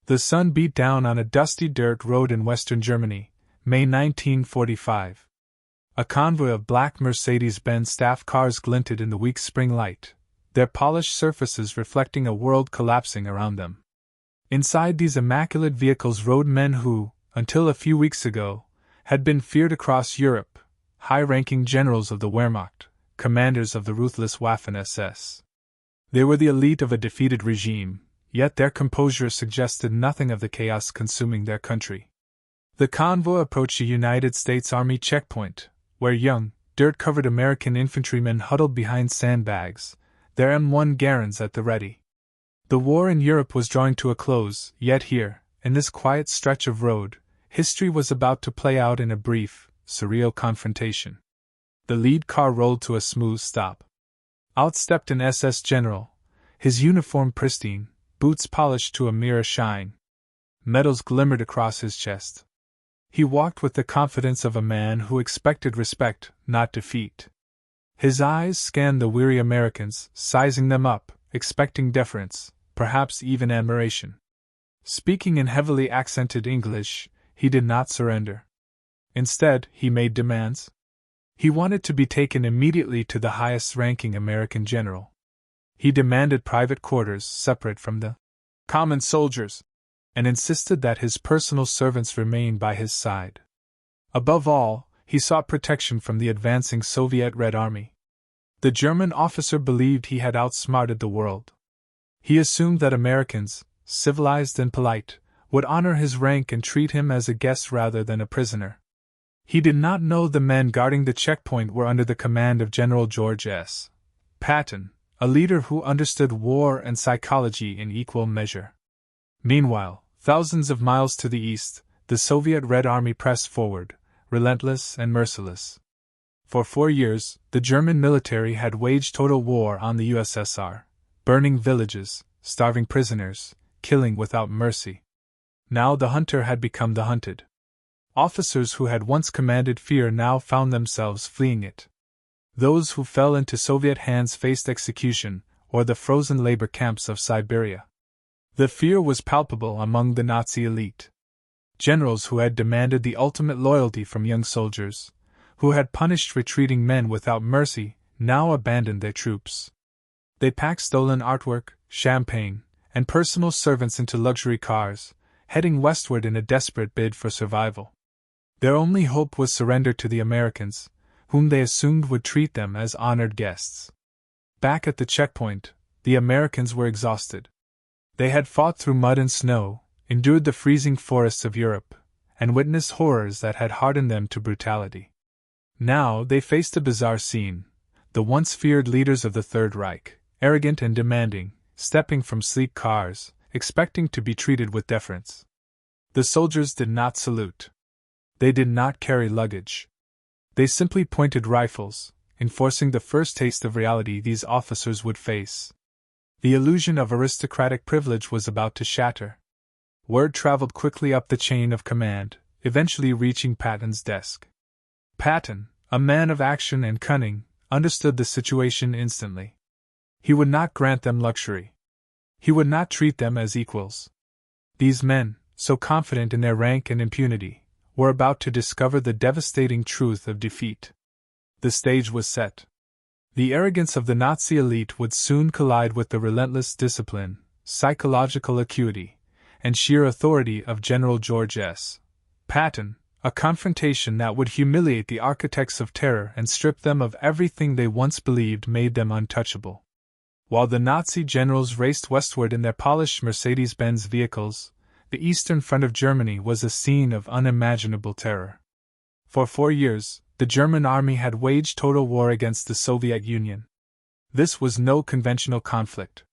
The sun beat down on a dusty dirt road in western Germany, May 1945. A convoy of black Mercedes-Benz staff cars glinted in the weak spring light, their polished surfaces reflecting a world collapsing around them. Inside these immaculate vehicles rode men who, until a few weeks ago, had been feared across Europe, high-ranking generals of the Wehrmacht, commanders of the ruthless Waffen-SS. They were the elite of a defeated regime, yet their composure suggested nothing of the chaos consuming their country. The convoy approached a United States Army checkpoint, where young, dirt-covered American infantrymen huddled behind sandbags, their M1 Garans at the ready. The war in Europe was drawing to a close, yet here, in this quiet stretch of road, history was about to play out in a brief, surreal confrontation. The lead car rolled to a smooth stop. Out stepped an SS general, his uniform pristine, boots polished to a mirror shine. Medals glimmered across his chest. He walked with the confidence of a man who expected respect, not defeat. His eyes scanned the weary Americans, sizing them up, expecting deference, perhaps even admiration. Speaking in heavily accented English, he did not surrender. Instead, he made demands. He wanted to be taken immediately to the highest-ranking American general. He demanded private quarters separate from the common soldiers, and insisted that his personal servants remain by his side. Above all, he sought protection from the advancing Soviet Red Army. The German officer believed he had outsmarted the world. He assumed that Americans, civilized and polite, would honor his rank and treat him as a guest rather than a prisoner. He did not know the men guarding the checkpoint were under the command of General George S. Patton, a leader who understood war and psychology in equal measure. Meanwhile, thousands of miles to the east, the Soviet Red Army pressed forward, relentless and merciless. For 4 years, the German military had waged total war on the USSR, burning villages, starving prisoners, killing without mercy. Now the hunter had become the hunted. Officers who had once commanded fear now found themselves fleeing it. Those who fell into Soviet hands faced execution, or the frozen labor camps of Siberia. The fear was palpable among the Nazi elite. Generals who had demanded the ultimate loyalty from young soldiers, who had punished retreating men without mercy, now abandoned their troops. They packed stolen artwork, champagne, and personal servants into luxury cars, heading westward in a desperate bid for survival. Their only hope was surrender to the Americans, whom they assumed would treat them as honored guests. Back at the checkpoint, the Americans were exhausted. They had fought through mud and snow, endured the freezing forests of Europe, and witnessed horrors that had hardened them to brutality. Now they faced a bizarre scene: the once feared leaders of the Third Reich, arrogant and demanding, stepping from sleek cars, expecting to be treated with deference. The soldiers did not salute. They did not carry luggage. They simply pointed rifles, enforcing the first taste of reality these officers would face. The illusion of aristocratic privilege was about to shatter. Word traveled quickly up the chain of command, eventually reaching Patton's desk. Patton, a man of action and cunning, understood the situation instantly. He would not grant them luxury. He would not treat them as equals. These men, so confident in their rank and impunity, were about to discover the devastating truth of defeat. The stage was set. The arrogance of the Nazi elite would soon collide with the relentless discipline, psychological acuity, and sheer authority of General George S. Patton, a confrontation that would humiliate the architects of terror and strip them of everything they once believed made them untouchable. While the Nazi generals raced westward in their polished Mercedes-Benz vehicles, the eastern front of Germany was a scene of unimaginable terror. For 4 years, the German army had waged total war against the Soviet Union. This was no conventional conflict.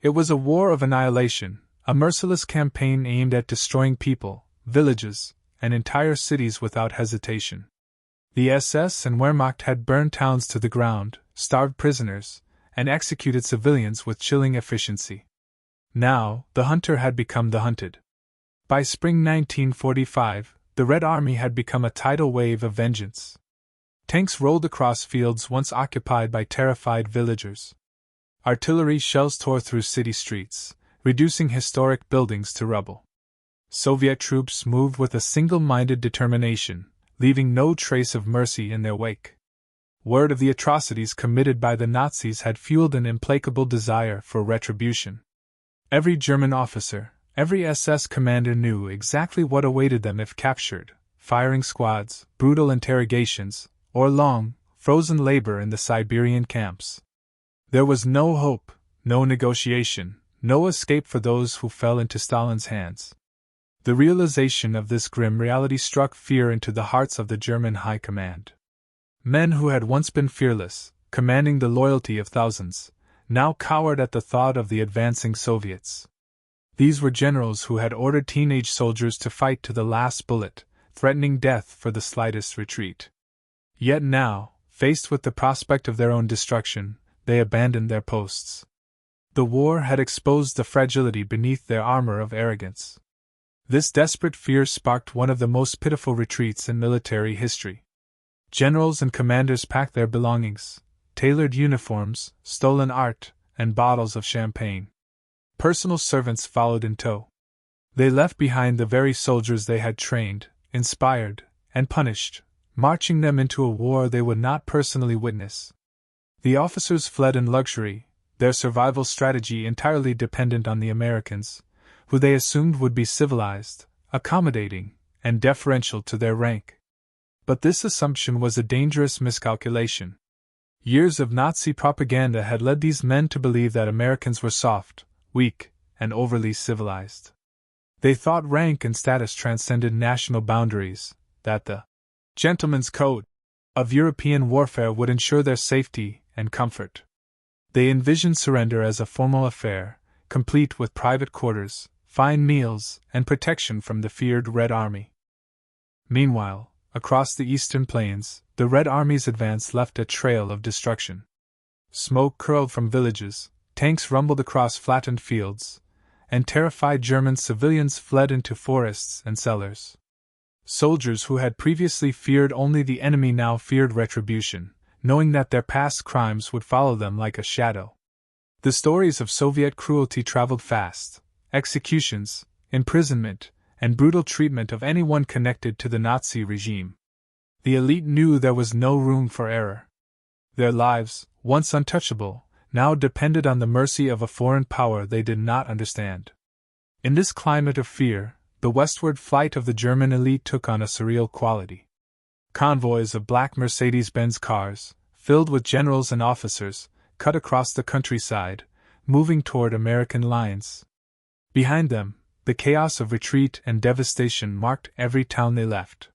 It was a war of annihilation, a merciless campaign aimed at destroying people, villages, and entire cities without hesitation. The SS and Wehrmacht had burned towns to the ground, starved prisoners, and executed civilians with chilling efficiency. Now, the hunter had become the hunted. By spring 1945, the Red Army had become a tidal wave of vengeance. Tanks rolled across fields once occupied by terrified villagers. Artillery shells tore through city streets, reducing historic buildings to rubble. Soviet troops moved with a single-minded determination, leaving no trace of mercy in their wake. Word of the atrocities committed by the Nazis had fueled an implacable desire for retribution. Every German officer, every SS commander knew exactly what awaited them if captured: firing squads, brutal interrogations, or long, frozen labor in the Siberian camps. There was no hope, no negotiation, no escape for those who fell into Stalin's hands. The realization of this grim reality struck fear into the hearts of the German High Command. Men who had once been fearless, commanding the loyalty of thousands, now cowered at the thought of the advancing Soviets. These were generals who had ordered teenage soldiers to fight to the last bullet, threatening death for the slightest retreat. Yet now, faced with the prospect of their own destruction, they abandoned their posts. The war had exposed the fragility beneath their armor of arrogance. This desperate fear sparked one of the most pitiful retreats in military history. Generals and commanders packed their belongings: tailored uniforms, stolen art, and bottles of champagne. Personal servants followed in tow. They left behind the very soldiers they had trained, inspired, and punished, marching them into a war they would not personally witness. The officers fled in luxury, their survival strategy entirely dependent on the Americans, who they assumed would be civilized, accommodating, and deferential to their rank. But this assumption was a dangerous miscalculation. Years of Nazi propaganda had led these men to believe that Americans were soft, weak, and overly civilized. They thought rank and status transcended national boundaries, that the gentleman's code of European warfare would ensure their safety and comfort. They envisioned surrender as a formal affair, complete with private quarters, fine meals, and protection from the feared Red Army. Meanwhile, across the eastern plains, the Red Army's advance left a trail of destruction. Smoke curled from villages, tanks rumbled across flattened fields, and terrified German civilians fled into forests and cellars. Soldiers who had previously feared only the enemy now feared retribution, knowing that their past crimes would follow them like a shadow. The stories of Soviet cruelty traveled fast: executions, imprisonment, and brutal treatment of anyone connected to the Nazi regime. The elite knew there was no room for error. Their lives, once untouchable, now depended on the mercy of a foreign power they did not understand. In this climate of fear, the westward flight of the German elite took on a surreal quality. Convoys of black Mercedes-Benz cars, filled with generals and officers, cut across the countryside, moving toward American lines. Behind them, the chaos of retreat and devastation marked every town they left.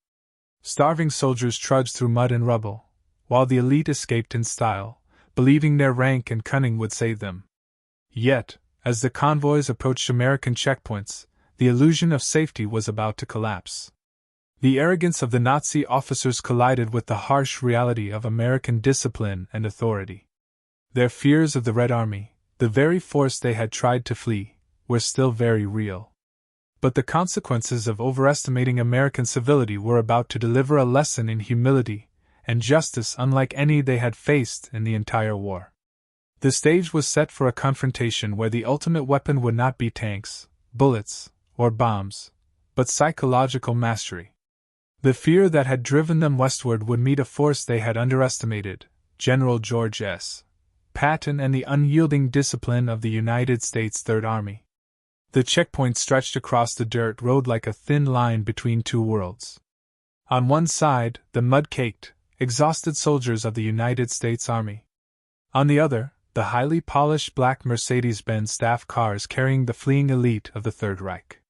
Starving soldiers trudged through mud and rubble, while the elite escaped in style, believing their rank and cunning would save them. Yet, as the convoys approached American checkpoints, the illusion of safety was about to collapse. The arrogance of the Nazi officers collided with the harsh reality of American discipline and authority. Their fears of the Red Army, the very force they had tried to flee, were still very real. But the consequences of overestimating American civility were about to deliver a lesson in humility and justice unlike any they had faced in the entire war. The stage was set for a confrontation where the ultimate weapon would not be tanks, bullets, or bombs, but psychological mastery. The fear that had driven them westward would meet a force they had underestimated: General George S. Patton and the unyielding discipline of the United States Third Army. The checkpoint stretched across the dirt road like a thin line between two worlds. On one side, the mud-caked, exhausted soldiers of the United States Army. On the other, the highly polished black Mercedes-Benz staff cars carrying the fleeing elite of the Third Reich.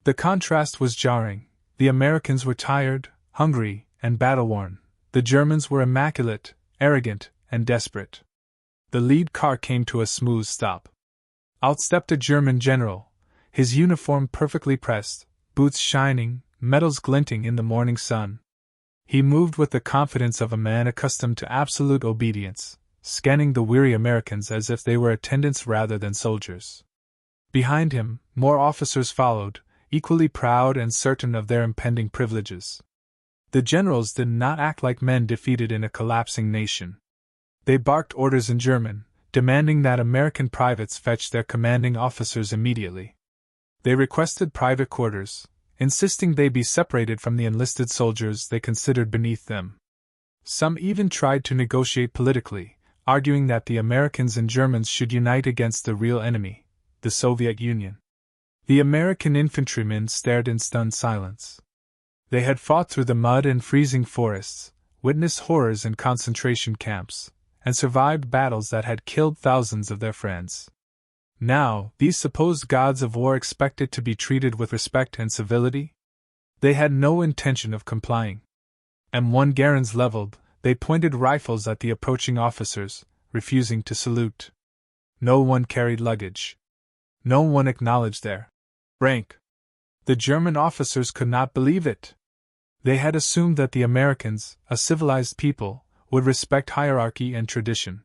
The contrast was jarring. The Americans were tired, hungry, and battle-worn. The Germans were immaculate, arrogant, and desperate. The lead car came to a smooth stop. Out stepped a German general, his uniform perfectly pressed, boots shining, medals glinting in the morning sun. He moved with the confidence of a man accustomed to absolute obedience, scanning the weary Americans as if they were attendants rather than soldiers. Behind him, more officers followed, equally proud and certain of their impending privileges. The generals did not act like men defeated in a collapsing nation. They barked orders in German, demanding that American privates fetch their commanding officers immediately. They requested private quarters, insisting they be separated from the enlisted soldiers they considered beneath them. Some even tried to negotiate politically, arguing that the Americans and Germans should unite against the real enemy, the Soviet Union. The American infantrymen stared in stunned silence. They had fought through the mud and freezing forests, witnessed horrors in concentration camps, and survived battles that had killed thousands of their friends. Now, these supposed gods of war expected to be treated with respect and civility? They had no intention of complying. M1 Garand leveled, they pointed rifles at the approaching officers, refusing to salute. No one carried luggage. No one acknowledged their rank. The German officers could not believe it. They had assumed that the Americans, a civilized people, would respect hierarchy and tradition.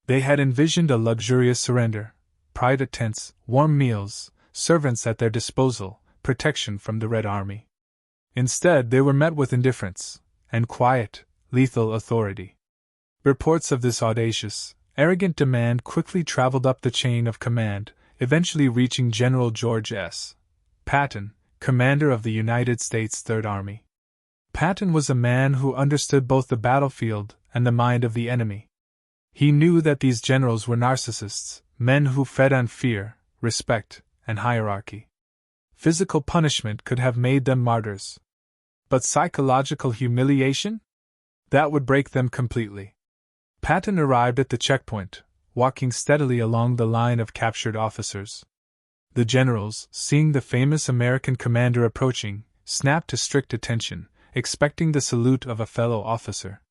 They had envisioned a luxurious surrender, private tents, warm meals, servants at their disposal, protection from the Red Army. Instead, they were met with indifference and quiet, lethal authority. Reports of this audacious, arrogant demand quickly traveled up the chain of command, eventually reaching General George S. Patton, commander of the United States Third Army. Patton was a man who understood both the battlefield and the mind of the enemy. He knew that these generals were narcissists, men who fed on fear, respect, and hierarchy. Physical punishment could have made them martyrs. But psychological humiliation? That would break them completely. Patton arrived at the checkpoint, walking steadily along the line of captured officers. The generals, seeing the famous American commander approaching, snapped to strict attention, expecting the salute of a fellow officer.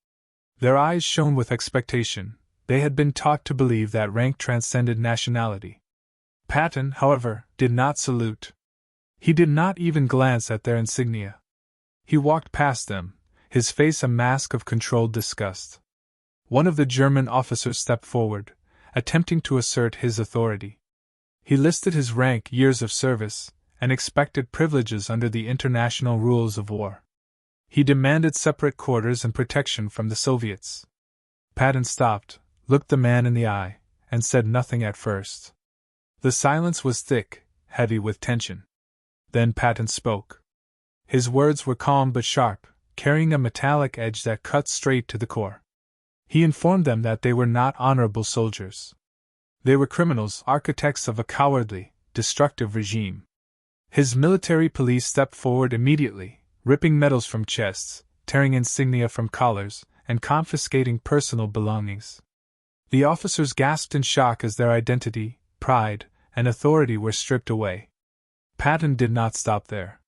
Their eyes shone with expectation. They had been taught to believe that rank transcended nationality. Patton, however, did not salute. He did not even glance at their insignia. He walked past them, his face a mask of controlled disgust. One of the German officers stepped forward, attempting to assert his authority. He listed his rank, years of service, and expected privileges under the international rules of war. He demanded separate quarters and protection from the Soviets. Patton stopped, looked the man in the eye, and said nothing at first. The silence was thick, heavy with tension. Then Patton spoke. His words were calm but sharp, carrying a metallic edge that cut straight to the core. He informed them that they were not honorable soldiers. They were criminals, architects of a cowardly, destructive regime. His military police stepped forward immediately, ripping medals from chests, tearing insignia from collars, and confiscating personal belongings. The officers gasped in shock as their identity, pride, and authority were stripped away. Patton did not stop there.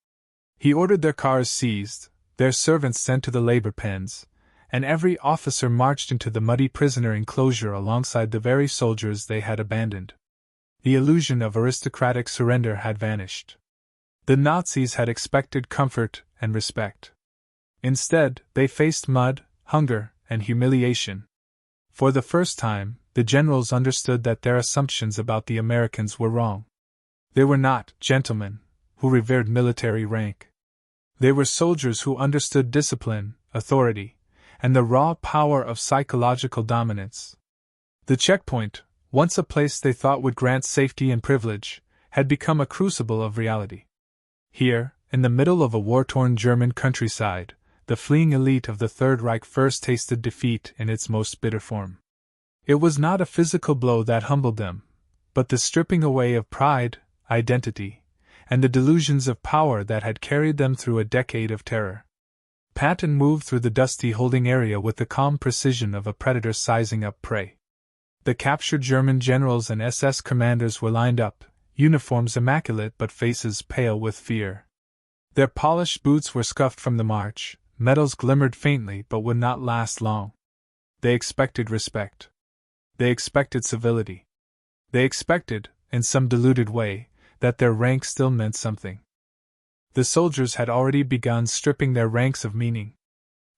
He ordered their cars seized, their servants sent to the labor pens, and every officer marched into the muddy prisoner enclosure alongside the very soldiers they had abandoned. The illusion of aristocratic surrender had vanished. The Nazis had expected comfort and respect. Instead, they faced mud, hunger, and humiliation. For the first time, the generals understood that their assumptions about the Americans were wrong. They were not gentlemen who revered military rank. They were soldiers who understood discipline, authority, and the raw power of psychological dominance. The checkpoint, once a place they thought would grant safety and privilege, had become a crucible of reality. Here, in the middle of a war-torn German countryside, the fleeing elite of the Third Reich first tasted defeat in its most bitter form. It was not a physical blow that humbled them, but the stripping away of pride, identity, and the delusions of power that had carried them through a decade of terror. Patton moved through the dusty holding area with the calm precision of a predator sizing up prey. The captured German generals and SS commanders were lined up, uniforms immaculate but faces pale with fear. Their polished boots were scuffed from the march, medals glimmered faintly but would not last long. They expected respect. They expected civility. They expected, in some deluded way, that their rank still meant something. The soldiers had already begun stripping their ranks of meaning.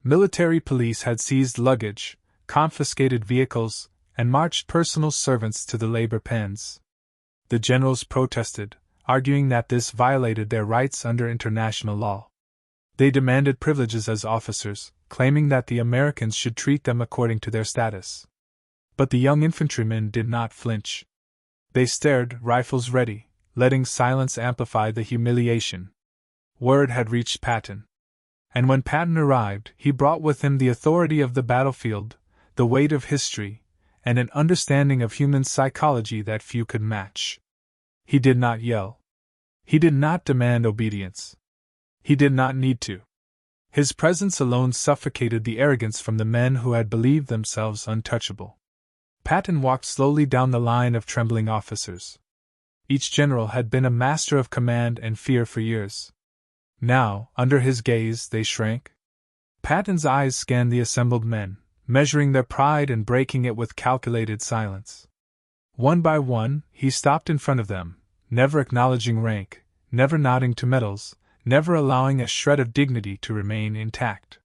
Military police had seized luggage, confiscated vehicles, and marched personal servants to the labor pens. The generals protested, arguing that this violated their rights under international law. They demanded privileges as officers, claiming that the Americans should treat them according to their status. But the young infantrymen did not flinch. They stared, rifles ready, letting silence amplify the humiliation. Word had reached Patton. And when Patton arrived, he brought with him the authority of the battlefield, the weight of history, and an understanding of human psychology that few could match. He did not yell. He did not demand obedience. He did not need to. His presence alone suffocated the arrogance from the men who had believed themselves untouchable. Patton walked slowly down the line of trembling officers. Each general had been a master of command and fear for years. Now, under his gaze, they shrank. Patton's eyes scanned the assembled men, measuring their pride and breaking it with calculated silence. One by one, he stopped in front of them, never acknowledging rank, never nodding to medals, never allowing a shred of dignity to remain intact.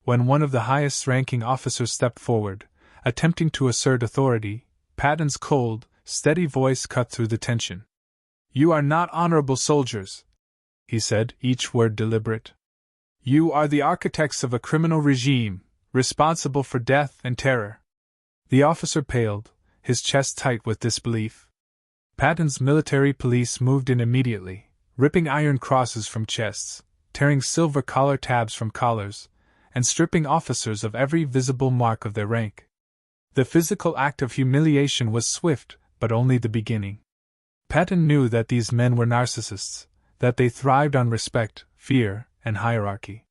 When one of the highest-ranking officers stepped forward, attempting to assert authority, Patton's cold, steady voice cut through the tension. "You are not honorable soldiers," he said, each word deliberate. "You are the architects of a criminal regime, responsible for death and terror." The officer paled, his chest tight with disbelief. Patton's military police moved in immediately, ripping iron crosses from chests, tearing silver collar tabs from collars, and stripping officers of every visible mark of their rank. The physical act of humiliation was swift, but only the beginning. Patton knew that these men were narcissists, that they thrived on respect, fear, and hierarchy.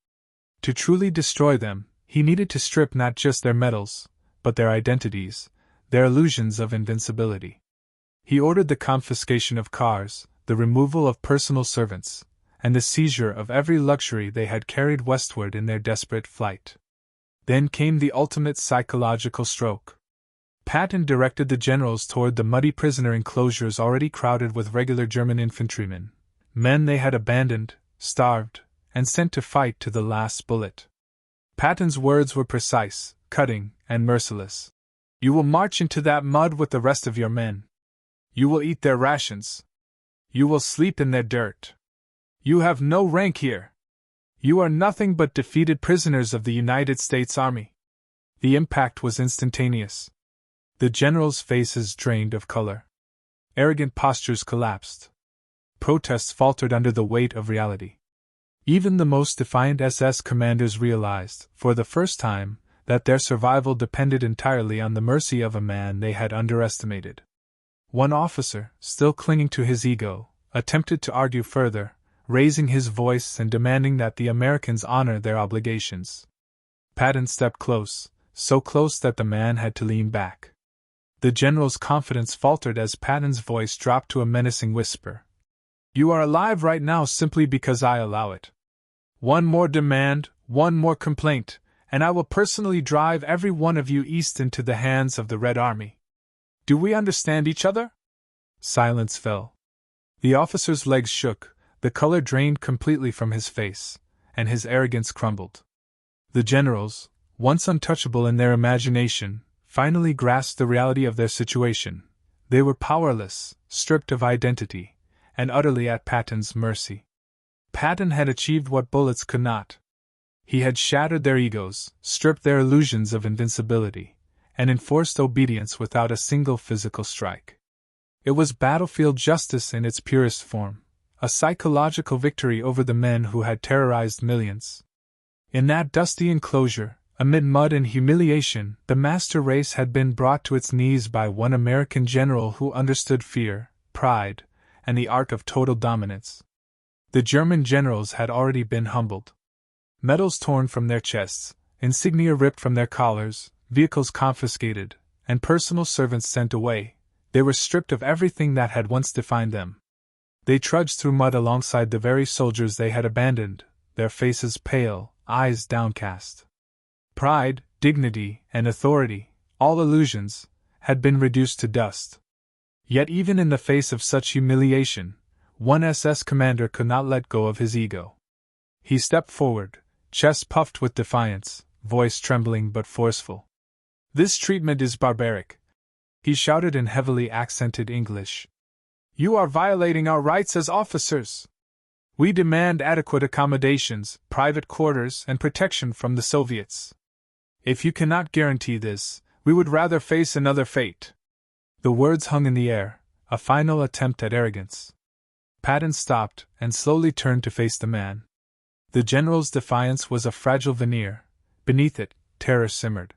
To truly destroy them, he needed to strip not just their medals, but their identities, their illusions of invincibility. He ordered the confiscation of cars, the removal of personal servants, and the seizure of every luxury they had carried westward in their desperate flight. Then came the ultimate psychological stroke. Patton directed the generals toward the muddy prisoner enclosures already crowded with regular German infantrymen, men they had abandoned, starved, and sent to fight to the last bullet. Patton's words were precise, cutting, and merciless. "You will march into that mud with the rest of your men. You will eat their rations. You will sleep in their dirt. You have no rank here. You are nothing but defeated prisoners of the United States Army." The impact was instantaneous. The generals' faces drained of color. Arrogant postures collapsed. Protests faltered under the weight of reality. Even the most defiant SS commanders realized, for the first time, that their survival depended entirely on the mercy of a man they had underestimated. One officer, still clinging to his ego, attempted to argue further, raising his voice and demanding that the Americans honor their obligations. Patton stepped close, so close that the man had to lean back. The general's confidence faltered as Patton's voice dropped to a menacing whisper. "You are alive right now simply because I allow it. One more demand, one more complaint, and I will personally drive every one of you east into the hands of the Red Army. Do we understand each other?" Silence fell. The officer's legs shook, the color drained completely from his face, and his arrogance crumbled. The generals, once untouchable in their imagination, finally grasped the reality of their situation. They were powerless, stripped of identity, and utterly at Patton's mercy. Patton had achieved what bullets could not. He had shattered their egos, stripped their illusions of invincibility, and enforced obedience without a single physical strike. It was battlefield justice in its purest form, a psychological victory over the men who had terrorized millions. In that dusty enclosure, amid mud and humiliation, the master race had been brought to its knees by one American general who understood fear, pride, and the art of total dominance. The German generals had already been humbled. Medals torn from their chests, insignia ripped from their collars, vehicles confiscated, and personal servants sent away, they were stripped of everything that had once defined them. They trudged through mud alongside the very soldiers they had abandoned, their faces pale, eyes downcast. Pride, dignity, and authority, all illusions, had been reduced to dust. Yet even in the face of such humiliation, one SS commander could not let go of his ego. He stepped forward, chest puffed with defiance, voice trembling but forceful. "This treatment is barbaric," he shouted in heavily accented English. "You are violating our rights as officers. We demand adequate accommodations, private quarters, and protection from the Soviets. If you cannot guarantee this, We would rather face another fate." The words hung in the air, a final attempt at arrogance. Patton stopped and slowly turned to face the man. The general's defiance was a fragile veneer. Beneath it, terror simmered.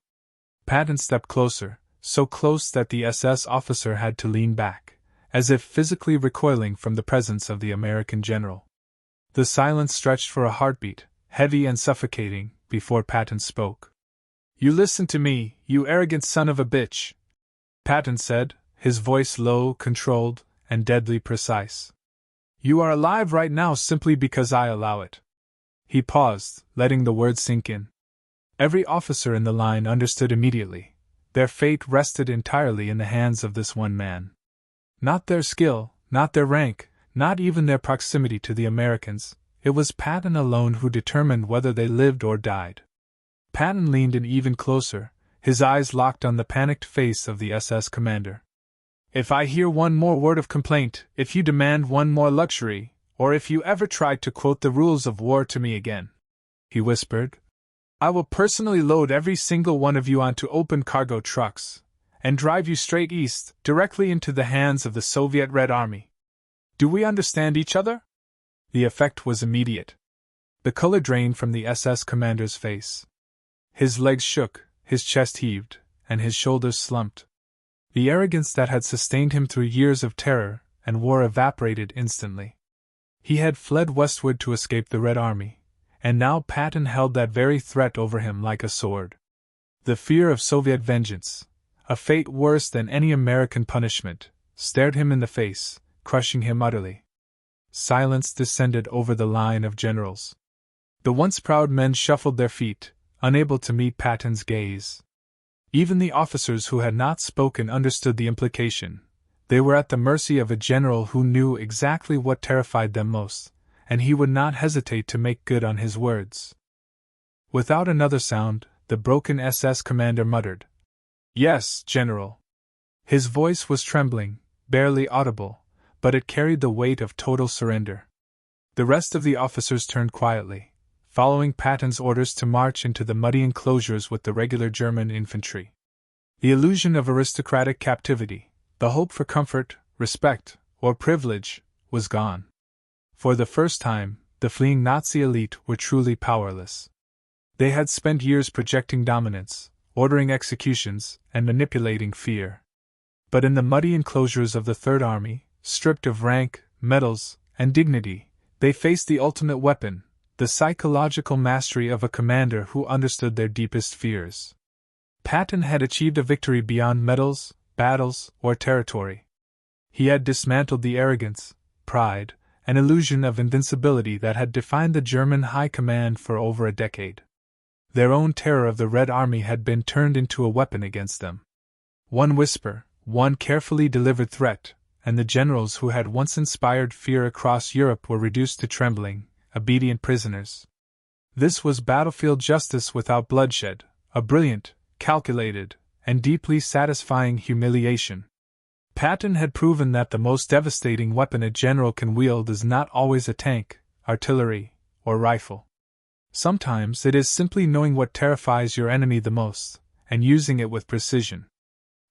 Patton stepped closer, so close that the SS officer had to lean back, as if physically recoiling from the presence of the American general. The silence stretched for a heartbeat, heavy and suffocating, before Patton spoke. "You listen to me, you arrogant son of a bitch," Patton said, his voice low, controlled, and deadly precise. "You are alive right now simply because I allow it." He paused, letting the words sink in. Every officer in the line understood immediately. Their fate rested entirely in the hands of this one man. Not their skill, not their rank, not even their proximity to the Americans. It was Patton alone who determined whether they lived or died. Patton leaned in even closer, his eyes locked on the panicked face of the SS commander. "If I hear one more word of complaint, if you demand one more luxury, or if you ever try to quote the rules of war to me again," he whispered, "I will personally load every single one of you onto open cargo trucks and drive you straight east, directly into the hands of the Soviet Red Army. Do we understand each other?" The effect was immediate. The color drained from the SS commander's face. His legs shook, his chest heaved, and his shoulders slumped. The arrogance that had sustained him through years of terror and war evaporated instantly. He had fled westward to escape the Red Army, and now Patton held that very threat over him like a sword. The fear of Soviet vengeance, a fate worse than any American punishment, stared him in the face, crushing him utterly. Silence descended over the line of generals. The once proud men shuffled their feet, unable to meet Patton's gaze. Even the officers who had not spoken understood the implication. They were at the mercy of a general who knew exactly what terrified them most, and he would not hesitate to make good on his words. Without another sound, the broken SS commander muttered, "Yes, General." His voice was trembling, barely audible, but it carried the weight of total surrender. The rest of the officers turned quietly, following Patton's orders to march into the muddy enclosures with the regular German infantry. The illusion of aristocratic captivity, the hope for comfort, respect, or privilege, was gone. For the first time, the fleeing Nazi elite were truly powerless. They had spent years projecting dominance, ordering executions, and manipulating fear. But in the muddy enclosures of the Third Army, stripped of rank, medals, and dignity, they faced the ultimate weapon, the psychological mastery of a commander who understood their deepest fears. Patton had achieved a victory beyond medals, battles, or territory. He had dismantled the arrogance, pride, and illusion of invincibility that had defined the German high command for over a decade. Their own terror of the Red Army had been turned into a weapon against them. One whisper, one carefully delivered threat, and the generals who had once inspired fear across Europe were reduced to trembling, obedient prisoners. This was battlefield justice without bloodshed, a brilliant, calculated, and deeply satisfying humiliation. Patton had proven that the most devastating weapon a general can wield is not always a tank, artillery, or rifle. Sometimes it is simply knowing what terrifies your enemy the most, and using it with precision.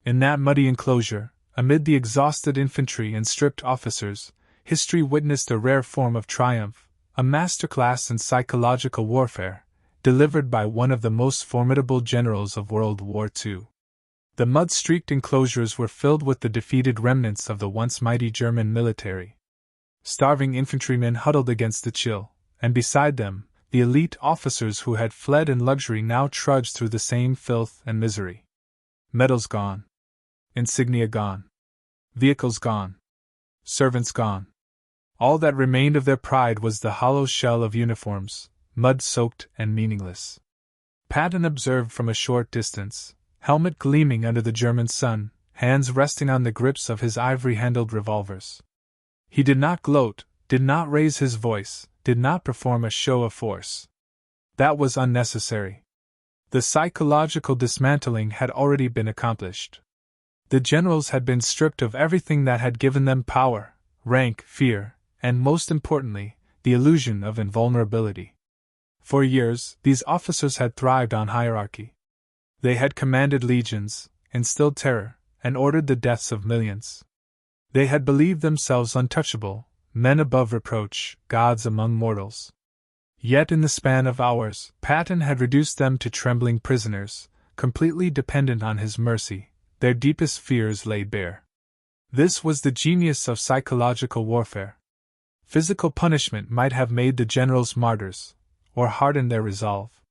In that muddy enclosure, amid the exhausted infantry and stripped officers, history witnessed a rare form of triumph, a masterclass in psychological warfare, delivered by one of the most formidable generals of World War II. The mud-streaked enclosures were filled with the defeated remnants of the once mighty German military. Starving infantrymen huddled against the chill, and beside them, the elite officers who had fled in luxury now trudged through the same filth and misery. Medals gone. Insignia gone. Vehicles gone. Servants gone. All that remained of their pride was the hollow shell of uniforms, mud-soaked and meaningless. Patton observed from a short distance, helmet gleaming under the German sun, hands resting on the grips of his ivory-handled revolvers. He did not gloat, did not raise his voice, did not perform a show of force. That was unnecessary. The psychological dismantling had already been accomplished. The generals had been stripped of everything that had given them power, rank, fear, and most importantly, the illusion of invulnerability. For years, these officers had thrived on hierarchy. They had commanded legions, instilled terror, and ordered the deaths of millions. They had believed themselves untouchable, men above reproach, gods among mortals. Yet in the span of hours, Patton had reduced them to trembling prisoners, completely dependent on his mercy, their deepest fears laid bare. This was the genius of psychological warfare. Physical punishment might have made the generals martyrs, or hardened their resolve.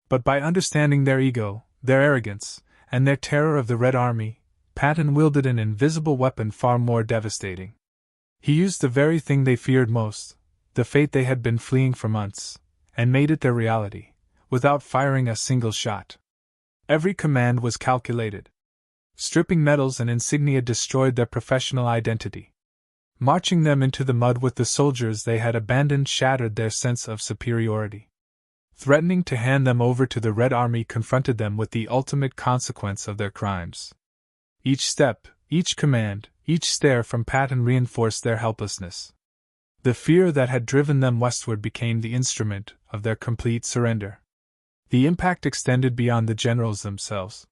But by understanding their ego, their arrogance, and their terror of the Red Army, Patton wielded an invisible weapon far more devastating. He used the very thing they feared most, the fate they had been fleeing for months, and made it their reality, without firing a single shot. Every command was calculated. Stripping medals and insignia destroyed their professional identity. Marching them into the mud with the soldiers they had abandoned shattered their sense of superiority. Threatening to hand them over to the Red Army confronted them with the ultimate consequence of their crimes. Each step, each command, each stare from Patton reinforced their helplessness. The fear that had driven them westward became the instrument of their complete surrender. The impact extended beyond the generals themselves.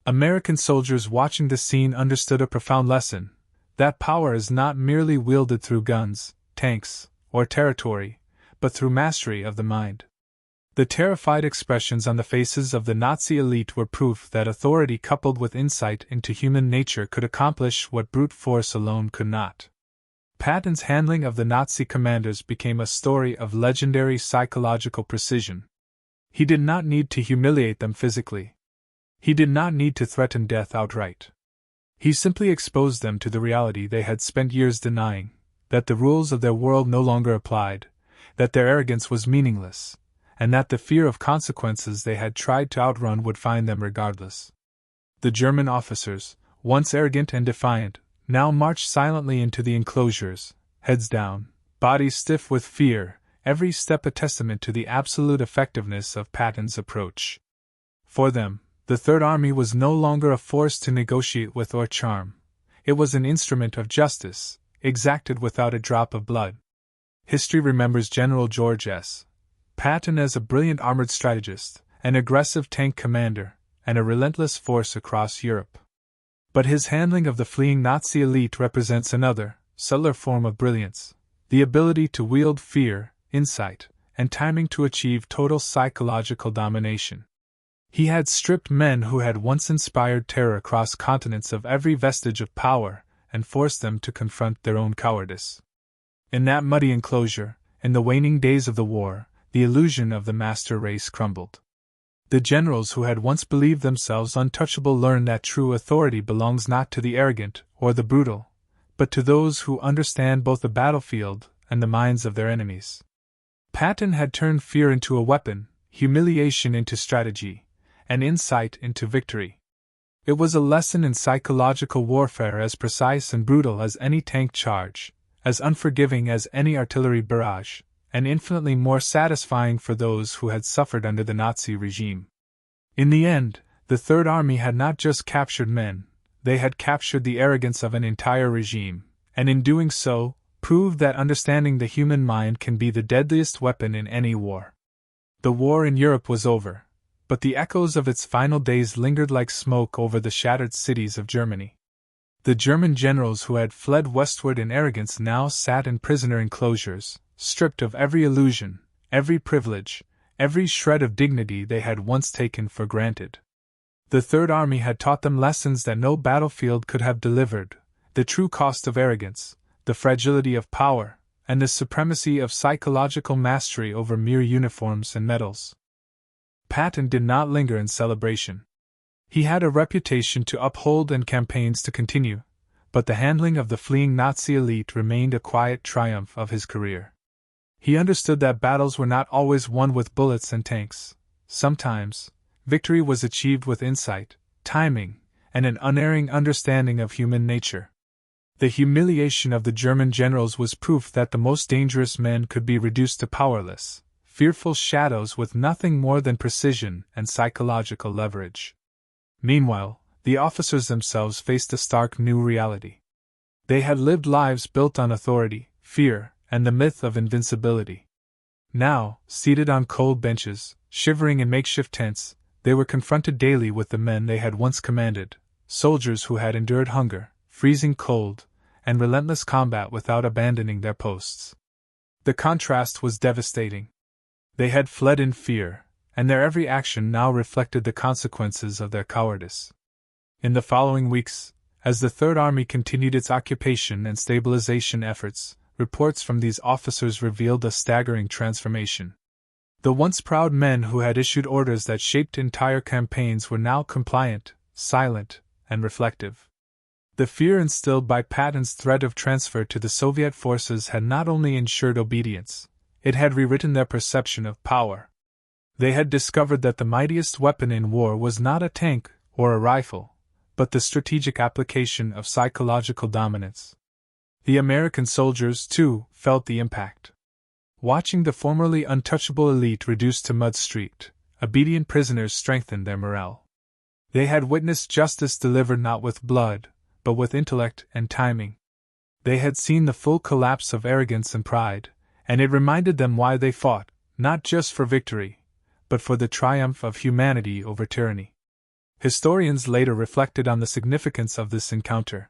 American soldiers watching the scene understood a profound lesson, that power is not merely wielded through guns, tanks, or territory, but through mastery of the mind. The terrified expressions on the faces of the Nazi elite were proof that authority coupled with insight into human nature could accomplish what brute force alone could not. Patton's handling of the Nazi commanders became a story of legendary psychological precision. He did not need to humiliate them physically. He did not need to threaten death outright. He simply exposed them to the reality they had spent years denying, that the rules of their world no longer applied, that their arrogance was meaningless, and that the fear of consequences they had tried to outrun would find them regardless. The German officers, once arrogant and defiant, now marched silently into the enclosures, heads down, bodies stiff with fear, every step a testament to the absolute effectiveness of Patton's approach. For them, the Third Army was no longer a force to negotiate with or charm. It was an instrument of justice, exacted without a drop of blood. History remembers General George S. Patton as a brilliant armored strategist, an aggressive tank commander, and a relentless force across Europe. But his handling of the fleeing Nazi elite represents another, subtler form of brilliance, the ability to wield fear, insight, and timing to achieve total psychological domination. He had stripped men who had once inspired terror across continents of every vestige of power, and forced them to confront their own cowardice. In that muddy enclosure, in the waning days of the war, the illusion of the master race crumbled. The generals who had once believed themselves untouchable learned that true authority belongs not to the arrogant or the brutal, but to those who understand both the battlefield and the minds of their enemies. Patton had turned fear into a weapon, humiliation into strategy, and insight into victory. It was a lesson in psychological warfare as precise and brutal as any tank charge, as unforgiving as any artillery barrage, and infinitely more satisfying for those who had suffered under the Nazi regime. In the end, the Third Army had not just captured men, they had captured the arrogance of an entire regime, and in doing so, proved that understanding the human mind can be the deadliest weapon in any war. The war in Europe was over, but the echoes of its final days lingered like smoke over the shattered cities of Germany. The German generals who had fled westward in arrogance now sat in prisoner enclosures, stripped of every illusion, every privilege, every shred of dignity they had once taken for granted. The Third Army had taught them lessons that no battlefield could have delivered, the true cost of arrogance, the fragility of power, and the supremacy of psychological mastery over mere uniforms and medals. Patton did not linger in celebration. He had a reputation to uphold and campaigns to continue, but the handling of the fleeing Nazi elite remained a quiet triumph of his career. He understood that battles were not always won with bullets and tanks. Sometimes, victory was achieved with insight, timing, and an unerring understanding of human nature. The humiliation of the German generals was proof that the most dangerous men could be reduced to powerless, fearful shadows with nothing more than precision and psychological leverage. Meanwhile, the officers themselves faced a stark new reality. They had lived lives built on authority, fear, and the myth of invincibility. Now, seated on cold benches, shivering in makeshift tents, they were confronted daily with the men they had once commanded, soldiers who had endured hunger, freezing cold, and relentless combat without abandoning their posts. The contrast was devastating. They had fled in fear, and their every action now reflected the consequences of their cowardice. In the following weeks, as the Third Army continued its occupation and stabilization efforts, reports from these officers revealed a staggering transformation. The once proud men who had issued orders that shaped entire campaigns were now compliant, silent, and reflective. The fear instilled by Patton's threat of transfer to the Soviet forces had not only ensured obedience, it had rewritten their perception of power. They had discovered that the mightiest weapon in war was not a tank or a rifle, but the strategic application of psychological dominance. The American soldiers, too, felt the impact. Watching the formerly untouchable elite reduced to mud street, obedient prisoners strengthened their morale. They had witnessed justice delivered not with blood, but with intellect and timing. They had seen the full collapse of arrogance and pride, and it reminded them why they fought, not just for victory, but for the triumph of humanity over tyranny. Historians later reflected on the significance of this encounter.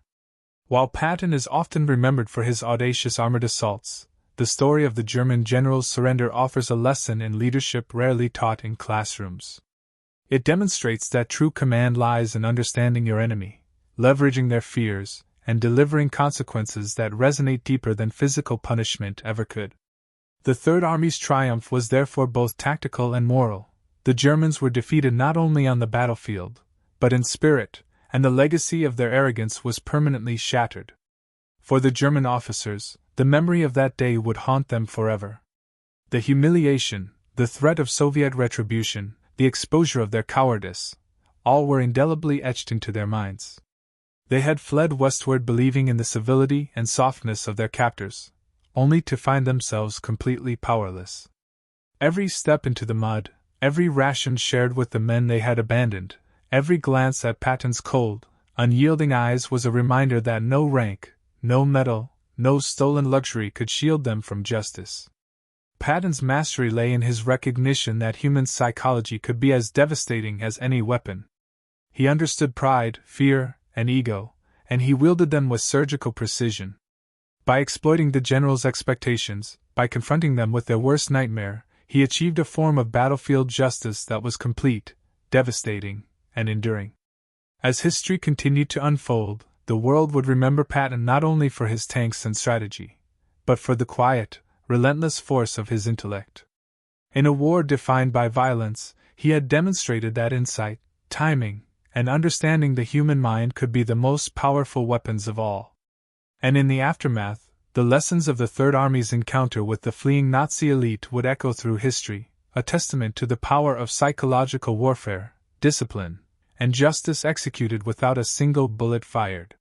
While Patton is often remembered for his audacious armored assaults, the story of the German general's surrender offers a lesson in leadership rarely taught in classrooms. It demonstrates that true command lies in understanding your enemy, leveraging their fears, and delivering consequences that resonate deeper than physical punishment ever could. The Third Army's triumph was therefore both tactical and moral. The Germans were defeated not only on the battlefield, but in spirit, and the legacy of their arrogance was permanently shattered. For the German officers, the memory of that day would haunt them forever. The humiliation, the threat of Soviet retribution, the exposure of their cowardice, all were indelibly etched into their minds. They had fled westward believing in the civility and softness of their captors, only to find themselves completely powerless. Every step into the mud, every ration shared with the men they had abandoned, every glance at Patton's cold, unyielding eyes was a reminder that no rank, no medal, no stolen luxury could shield them from justice. Patton's mastery lay in his recognition that human psychology could be as devastating as any weapon. He understood pride, fear, and ego, and he wielded them with surgical precision. By exploiting the general's expectations, by confronting them with their worst nightmare, he achieved a form of battlefield justice that was complete, devastating, and enduring. As history continued to unfold, the world would remember Patton not only for his tanks and strategy, but for the quiet, relentless force of his intellect. In a war defined by violence, he had demonstrated that insight, timing, and understanding the human mind could be the most powerful weapons of all. And in the aftermath, the lessons of the Third Army's encounter with the fleeing Nazi elite would echo through history, a testament to the power of psychological warfare, discipline, and justice executed without a single bullet fired.